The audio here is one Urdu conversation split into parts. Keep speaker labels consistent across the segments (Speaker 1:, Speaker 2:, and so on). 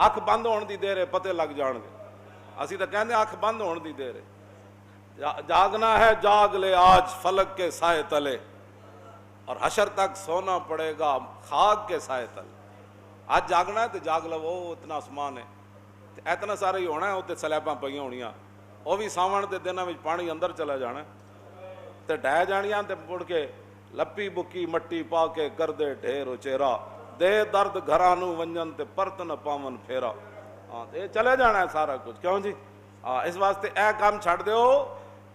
Speaker 1: اکھ بند ہونے دی دیر ہے پتے لگ جان گے. اسی تو کہنے اکھ بند ہونے دی دیر ہے. جاگنا ہے جاگ لے آج فلک کے سائے تلے, اور حشر تک سونا پڑے گا خاک کے سائے تلے. آج جاگنا ہے تو جاگ لو, وہ اتنا آسمان ہے, اتنا سارا ہی ہونا ہے. اتنے سلیباں پہ ہونیاں, وہ بھی ساون کے دنوں میں پانی اندر چلا جانا تے ڈہ جانیاں تے مڑ کے لپی بکی مٹی پا کے کر دے ڈھیر اچیرا, دے درد گھرانو ونجن تے پرت نہ پاون پھیرا. ہاں یہ چلے جانا ہے سارا کچھ, کیوں جی؟ اس واسطے اے کام چھڑ دیو.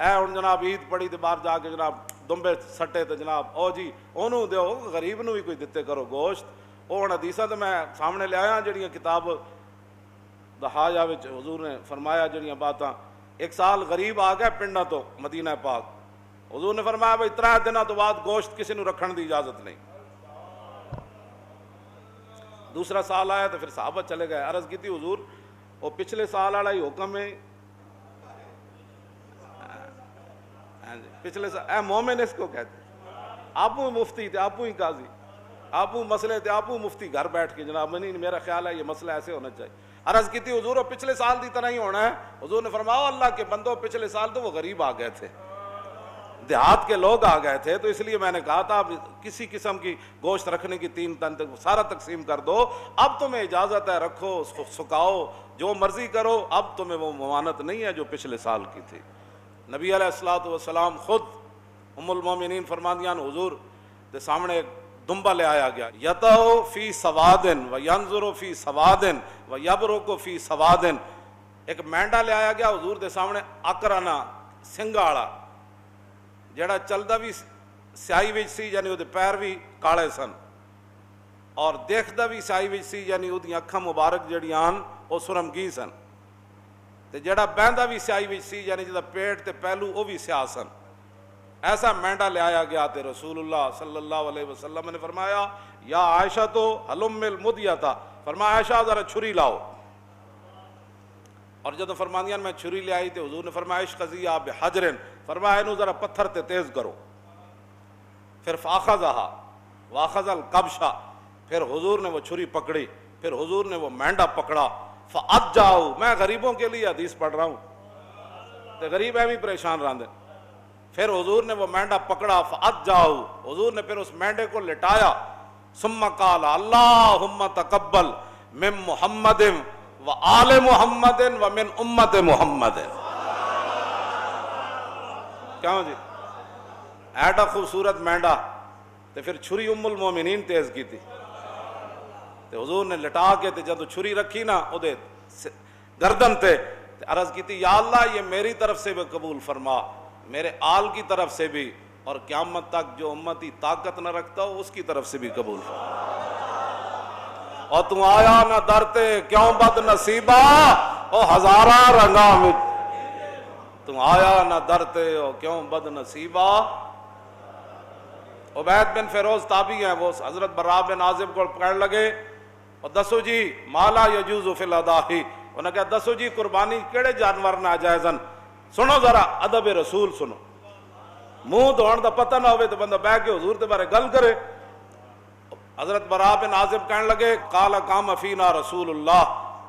Speaker 1: اے ہن جناب عید پڑی تے باہر جا کے جناب دمبے سٹے تے جناب او جی اونوں دیو, غریب نو بھی کوئی دتے کرو گوشت. وہ ہن حدیثاں تے میں سامنے لے آیا جڑیاں کتاب دہایا وچ حضور نے فرمایا جڑیاں باتاں. ایک سال غریب آ گیا پنڈاں تو مدینہ پاک, حضور نے فرمایا بھائی 3 دنوں تو بعد گوشت کسی نو رکھن دی اجازت نہیں. دوسرا سال آیا تو پھر صحابہ چلے گئے. عرض کی تھی حضور وہ پچھلے سال والا ہی حکم ہے, پچھلے سال اے مومن اس کو کہتے ہیں. آپ مفتی تھے, آپ ہی قاضی, آپ مسئلے تھے, آپ مفتی گھر بیٹھ کے جناب نہیں میرا خیال ہے یہ مسئلہ ایسے ہونا چاہیے. عرض کی تھی حضور وہ پچھلے سال کی طرح ہی ہونا ہے. حضور نے فرمایا اللہ کے بندوں پچھلے سال تو وہ غریب آ گئے تھے, دیہات کے لوگ آ گئے تھے, تو اس لیے میں نے کہا تھا کسی قسم کی گوشت رکھنے کی 3 تن تک سارا تقسیم کر دو. اب تمہیں اجازت ہے, رکھو سکھاؤ جو مرضی کرو, اب تمہیں وہ ممانت نہیں ہے جو پچھلے سال کی تھی. نبی علیہ الصلوۃ والسلام خود ام المومنین فرماندیاں حضور کے سامنے دمبا لے آیا گیا, یتو فی سوادن و ینظر فی سوادن و یبرک فی سوادن. ایک مینڈا لے آیا گیا حضور کے سامنے اکرانا سنگا والا, جڑا چلدا بھی سیاہی وچ سی یعنی وہ پیر بھی کالے سن, اور دیکھدا بھی سیاہی وچ سی یعنی وہ اکھاں مبارک جڑیاں وہ سرمگی سن, تے جڑا بہندا بھی سیاہی وچ سی یعنی جدا پیٹ تے پہلو وہ بھی سیاہ سن. ایسا مینڈا لے آیا گیا تے رسول اللہ صلی اللہ علیہ وسلم نے فرمایا یا عائشہ تو حلم المدیتا, فرمایا عائشہ ذرا چھری لاؤ. اور جب فرماندیاں میں چھری لے آئی تے حضور نے فرمایا اشخذیہ بحجرن, فرمایا انہوں ذرا پتھر تے تیز کرو. پھر فاخذہا واخذ القبشہ, پھر حضور نے وہ چھری پکڑی, پھر حضور نے وہ مینڈا پکڑا. فاجاؤ, میں غریبوں کے لیے حدیث پڑھ رہا ہوں تے غریب ایویں پریشان رہندے. پھر حضور نے وہ مینڈا پکڑا, فاجاؤ, حضور نے پھر اس مینڈے کو لٹایا. ثم قال اللہم تقبل من محمد و آل محمد و من امت محمد. کیوں جی ایڈا خوبصورت مینڈا, تے پھر چھری ام المومنین تیز کی تھی, تے حضور نے لٹا کے تے جب چھری رکھی نا او دے گردن تے عرض کی تھی یا اللہ یہ میری طرف سے بھی قبول فرما, میرے آل کی طرف سے بھی, اور قیامت تک جو امتی طاقت نہ رکھتا ہو اس کی طرف سے بھی قبول فرما. اور تم آیا نہ درتے کیوں بد نصیبہ او ہزارہ رنگا میں, تم آیا نہ درتے او کیوں بد نصیبہ. عبید بن فیروز تابعی ہیں, وہ حضرت براء بن عازب کو پکڑ لگے اور دسو جی مالا یجوز فی الاداہی, انہوں نے کہا دسو جی قربانی کیڑے جانور ناجائزن, سنو ذرا ادب رسول سنو, منہ دھوڑ دا پتہ نہ ہوئے تو بندہ بیٹھ کے حضور تے بارے گل کرے. حضرت براء بن عازب کہنے لگے قال قام فینا رسول اللہ,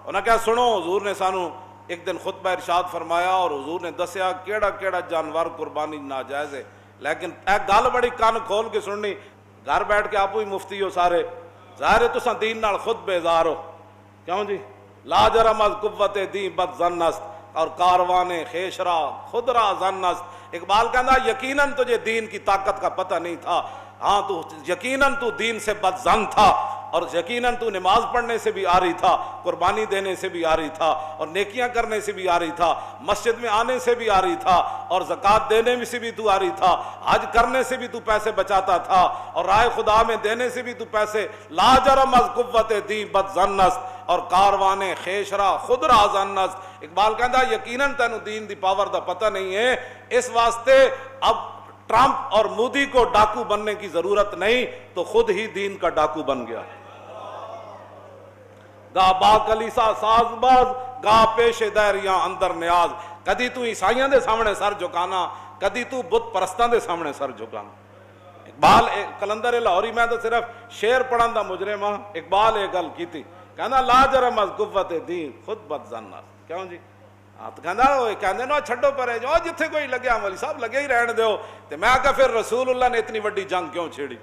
Speaker 1: انہوں نے کہا سنو حضور نے سانو ایک دن خطبہ ارشاد فرمایا اور حضور نے دسیا کیڑا کیڑا جانور قربانی ناجائز ہے, لیکن اے گل بڑی کان کھول کے سننی, گھر بیٹھ کے آپ ہی مفتی ہو سارے, ظاہر ہے تساں دین نال خود بیزار ہو, کیوں جی لا جرم از قوت دین بد ظن است اور کاروان خیشرا خود را ظن است. اقبال کہنا یقیناً تجھے دین کی طاقت کا پتہ نہیں تھا, ہاں تو یقیناً تو دین سے بد ظن تھا, اور یقیناً تو نماز پڑھنے سے بھی آ رہی تھا, قربانی دینے سے بھی آ رہی تھا, اور نیکیاں کرنے سے بھی آ رہی تھا, مسجد میں آنے سے بھی آ رہی تھا, اور زکوٰۃ دینے میں سے بھی تو آ رہی تھا, حج کرنے سے بھی تو پیسے بچاتا تھا, اور رائے خدا میں دینے سے بھی تو پیسے. لا جرم از قوت دی بد ظن است اور کاروان خیشرا خود را ظن است. اقبال کہتا یقیناً تینوں دین دی پاور دا پتہ نہیں ہے, اس واسطے اب ٹرمپ اور مودی کو ڈاکو بننے کی ضرورت نہیں, تو خود ہی دین کا ڈاکو بن گیا. گا با کلیسا ساز باز گا پیش دائریاں اندر نیاز, کدی تو عیسائیاں دے سامنے سر جھکانا, کدی تو بت پرستاں دے سامنے سر جھکانا. اقبال کلندر لاہوری, میں تو صرف شعر پڑھن دا مجرم ہاں, اقبال ایک گل کی تھی, کہنا لا جرم از قوت دین خود بد زننا. کیوں جی تو کہندے نا چھڈو پرے جو جتھے کوئی لگیا مولی صاحب لگے ہی رہن دیو. تے میں کہا پھر رسول اللہ نے اتنی وڈی جنگ کیوں چھیڑی؟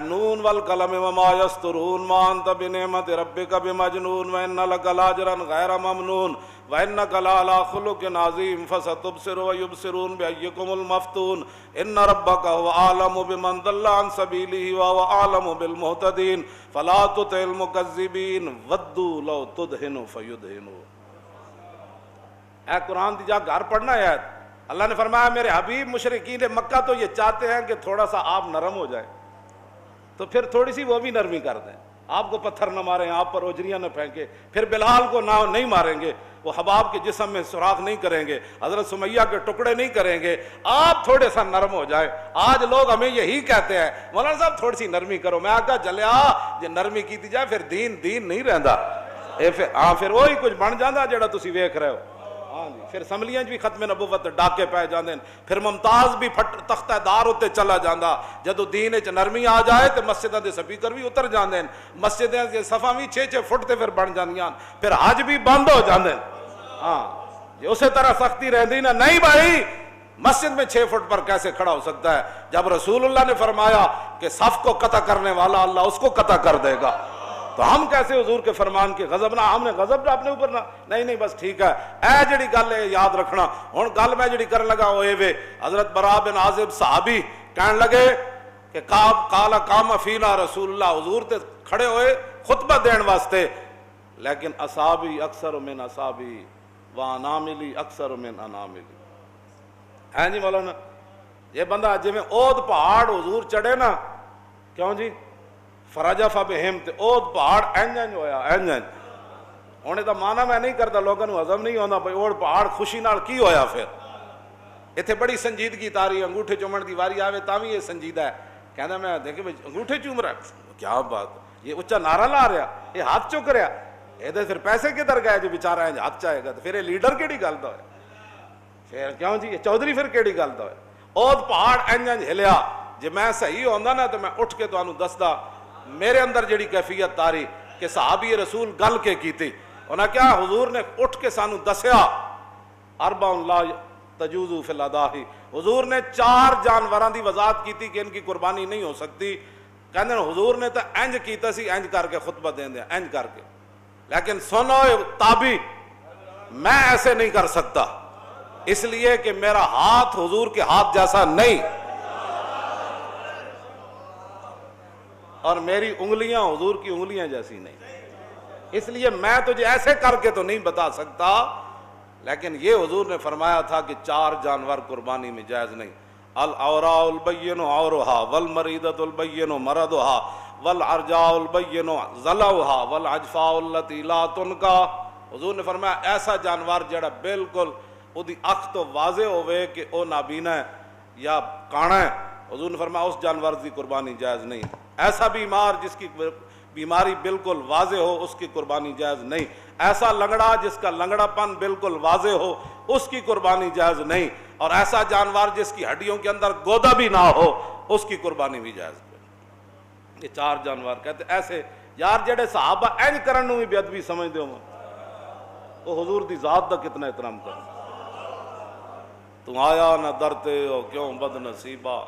Speaker 1: نون والقلم وما یسطرون ما انت بنعمت ربک بمجنون وان لک لاجرا غیر ممنون وانک لعلی خلق عظیم فستبصر ویبصرون بأیکم المفتون ان ربک هو اعلم بمن ضل عن سبیلہ وهو اعلم بالمہتدین فلا تطع المکذبین ودوا لو تدہن فیدہنون. اے قرآن دی جا گھر پڑھنا ہے. اللہ نے فرمایا میرے حبیب مشرکین مکہ تو یہ چاہتے ہیں کہ تھوڑا سا آپ نرم ہو جائے تو پھر تھوڑی سی وہ بھی نرمی کر دیں. آپ کو پتھر نہ ماریں, آپ پر اوجریاں نہ پھینکیں, پھر بلال کو نہ نہیں ماریں گے, وہ حباب کے جسم میں سوراخ نہیں کریں گے, حضرت سمیہ کے ٹکڑے نہیں کریں گے, آپ تھوڑے سا نرم ہو جائیں. آج لوگ ہمیں یہی کہتے ہیں مولانا صاحب تھوڑی سی نرمی کرو. میں آقا جلیا جے نرمی کیتی جائے پھر دین نہیں رہندا. پھر وہی کچھ بن جاندہ جڑا تسی ویکھ رہے ہو. پھر اسمبلیاں بھی ختم نبوت ڈاکے پہ جاندے, پھر ممتاز بھی تختہ دار ہوتے چلا جاندہ. جدو دین وچ نرمی آ جائے تو مسجداں دے سپیکر بھی اتر جاندے, مسجداں دے صفاں بھی 6-6 فٹ تے پھر بن جاندیاں, پھر حج بھی بند ہو جاندے. یہ اسی طرح سختی رہندی نا نہیں بھائی, مسجد میں 6 فٹ پر کیسے کھڑا ہو سکتا ہے جب رسول اللہ نے فرمایا کہ صف کو قطع کرنے والا اللہ اس کو قطع کر دے گا. تو ہم کیسے حضور کے فرمان کے غضب نہ, ہم نے غضب اپنے اوپر نہ, نہیں بس ٹھیک ہے. اے جڑی گل ہے یاد رکھنا. ہن گل میں جڑی کرن لگا ہوئے وے حضرت براء بن عازب صحابی کہن لگے کہ قال قام فینا رسول اللہ, حضور تے کھڑے ہوئے خطبہ دین واسطے, لیکن اصحابی اکثر من اصحابی واناملی اکثر من اناملی. ہے جی مولانا, یہ بندہ جی میں اود پہاڑ حضور چڑھے نا, کیوں جی فرجف بہم تے اود پہاڑ اینج ہویا اینج. ہونے دا معنی میں نہیں کرتا, لوگوں کو ہضم نہیں ہوتا بھائی اود پہاڑ خوشی نال کی ہویا. پھر اتنے بڑی سنجیدگی تاری, انگوٹھے چومن دی واری آوے تاں بھی یہ سنجیدہ ہے. کہنا میں دیکھے انگوٹھے چوم رہا, کیا بات, یہ اچھا نعرہ لا رہا, یہ ہاتھ چک رہا, یہ پھر پیسے کدھر گئے جو بیچارہ ہے ہاتھ چاہے گا, تو پھر یہ لیڈر کیڑی گل دا ہے, پھر کیوں جی یہ چودھری پھر کیڑی گل دا ہے. اود پہاڑ اینج ہلیا. جی میں صحیح ہوندا نا تو میں اٹھ کے تانوں دسدا میرے اندر جڑی کیفیت تاری کہ صحابی رسول گل کے کیتی. انہاں کیا حضور نے اٹھ کے سانوں دسیا اربع لا تجوز فی الاداہی. حضور نے 4 جانوراں دی وضاحت کیتی کہ ان کی قربانی نہیں ہو سکتی. کہندے حضور نے تو انج کیتا سی, انج کر کے خطبہ دیندے انج کر کے, لیکن سنو تابی میں ایسے نہیں کر سکتا, اس لیے کہ میرا ہاتھ حضور کے ہاتھ جیسا نہیں اور میری انگلیاں حضور کی انگلیاں جیسی نہیں, اس لیے میں تجھے ایسے کر کے تو نہیں بتا سکتا. لیکن یہ حضور نے فرمایا تھا کہ 4 جانور قربانی میں جائز نہیں. العوراء البین عورها والمریضۃ البین مرضها والعرجاء البین ضلعها والعجفاء التي لا تنکا. حضور نے فرمایا ایسا جانور جڑا بالکل اودی اکھ تو واضح ہوئے کہ او نابینا ہے یا کانا ہے, حضور نے فرمایا اس جانور کی قربانی جائز نہیں. ایسا بیمار جس کی بیماری بالکل واضح ہو اس کی قربانی جائز نہیں. ایسا لنگڑا جس کا لنگڑا پن بالکل واضح ہو اس کی قربانی جائز نہیں. اور ایسا جانور جس کی ہڈیوں کے اندر گودا بھی نہ ہو اس کی قربانی بھی جائز نہیں. یہ 4 جانور کہتے ایسے یار جڑے صحابہ اینج کرن نوں بھی بے ادبی سمجھدے ہو, وہ حضور دی ذات دا کتنا احترام کر. تم آیا نہ درتے ہو کیوں بد نصیبہ,